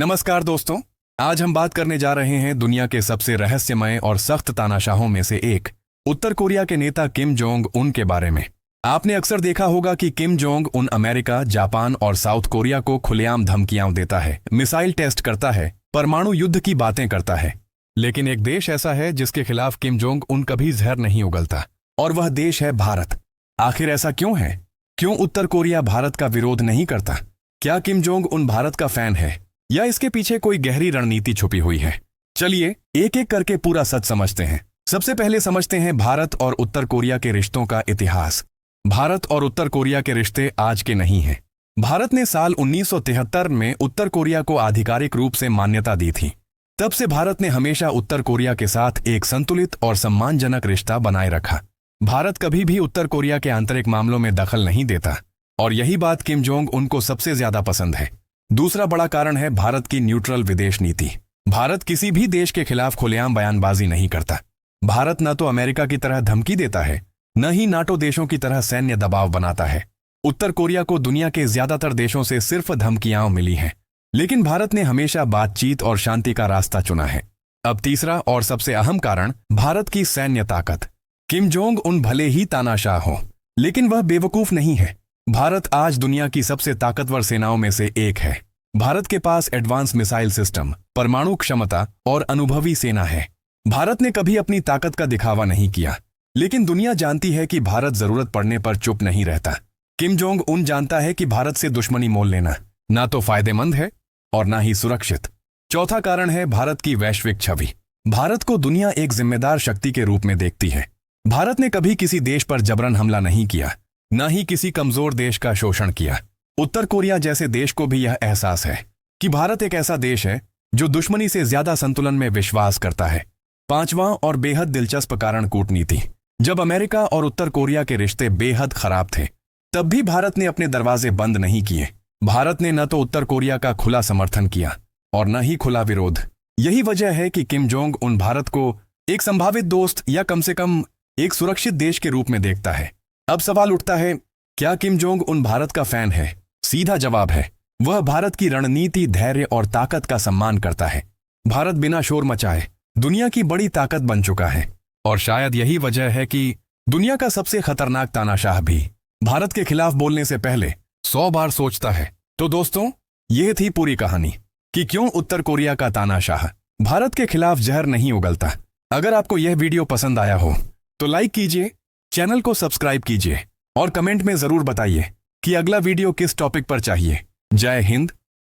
नमस्कार दोस्तों। आज हम बात करने जा रहे हैं दुनिया के सबसे रहस्यमय और सख्त तानाशाहों में से एक उत्तर कोरिया के नेता किम जोंग उन के बारे में। आपने अक्सर देखा होगा कि Kim Jong Un America, Japan और साउथ कोरिया को खुलेआम धमकियां देता है, मिसाइल टेस्ट करता है, परमाणु युद्ध की बातें करता है। लेकिन एक देश ऐसा है जिसके खिलाफ किम जोंग उन कभी जहर नहीं उगलता, और वह देश है भारत। आखिर ऐसा क्यों है? क्यों उत्तर कोरिया भारत का विरोध नहीं करता? क्या किम जोंग उन भारत का फैन है या इसके पीछे कोई गहरी रणनीति छुपी हुई है? चलिए एक एक करके पूरा सच समझते हैं। सबसे पहले समझते हैं भारत और उत्तर कोरिया के रिश्तों का इतिहास। भारत और उत्तर कोरिया के रिश्ते आज के नहीं हैं। भारत ने साल 1973 में उत्तर कोरिया को आधिकारिक रूप से मान्यता दी थी। तब से भारत ने हमेशा उत्तर कोरिया के साथ एक संतुलित और सम्मानजनक रिश्ता बनाए रखा। भारत कभी भी उत्तर कोरिया के आंतरिक मामलों में दखल नहीं देता, और यही बात किम जोंग उनको सबसे ज्यादा पसंद है। दूसरा बड़ा कारण है भारत की न्यूट्रल विदेश नीति। भारत किसी भी देश के खिलाफ खुलेआम बयानबाजी नहीं करता। भारत न तो अमेरिका की तरह धमकी देता है, न ही नाटो देशों की तरह सैन्य दबाव बनाता है। उत्तर कोरिया को दुनिया के ज्यादातर देशों से सिर्फ धमकियां मिली हैं, लेकिन भारत ने हमेशा बातचीत और शांति का रास्ता चुना है। अब तीसरा और सबसे अहम कारण, भारत की सैन्य ताकत। किम जोंग उन भले ही तानाशाह हो, लेकिन वह बेवकूफ नहीं है। भारत आज दुनिया की सबसे ताकतवर सेनाओं में से एक है। भारत के पास एडवांस मिसाइल सिस्टम, परमाणु क्षमता और अनुभवी सेना है। भारत ने कभी अपनी ताकत का दिखावा नहीं किया, लेकिन दुनिया जानती है कि भारत जरूरत पड़ने पर चुप नहीं रहता। किम जोंग उन जानता है कि भारत से दुश्मनी मोल लेना ना तो फायदेमंद है और ना ही सुरक्षित। चौथा कारण है भारत की वैश्विक छवि। भारत को दुनिया एक जिम्मेदार शक्ति के रूप में देखती है। भारत ने कभी किसी देश पर जबरन हमला नहीं किया, न ही किसी कमजोर देश का शोषण किया। उत्तर कोरिया जैसे देश को भी यह एहसास है कि भारत एक ऐसा देश है जो दुश्मनी से ज्यादा संतुलन में विश्वास करता है। पांचवां और बेहद दिलचस्प कारण, कूटनीति। जब अमेरिका और उत्तर कोरिया के रिश्ते बेहद खराब थे, तब भी भारत ने अपने दरवाजे बंद नहीं किए। भारत ने न तो उत्तर कोरिया का खुला समर्थन किया और न ही खुला विरोध। यही वजह है कि किम जोंग उन भारत को एक संभावित दोस्त या कम से कम एक सुरक्षित देश के रूप में देखता है। अब सवाल उठता है, क्या किम जोंग उन भारत का फैन है? सीधा जवाब है, वह भारत की रणनीति, धैर्य और ताकत का सम्मान करता है। भारत बिना शोर मचाए दुनिया की बड़ी ताकत बन चुका है, और शायद यही वजह है कि दुनिया का सबसे खतरनाक तानाशाह भी भारत के खिलाफ बोलने से पहले 100 बार सोचता है। तो दोस्तों, यह थी पूरी कहानी कि क्यों उत्तर कोरिया का तानाशाह भारत के खिलाफ जहर नहीं उगलता। अगर आपको यह वीडियो पसंद आया हो तो लाइक कीजिए, चैनल को सब्सक्राइब कीजिए और कमेंट में जरूर बताइए कि अगला वीडियो किस टॉपिक पर चाहिए। जय हिंद।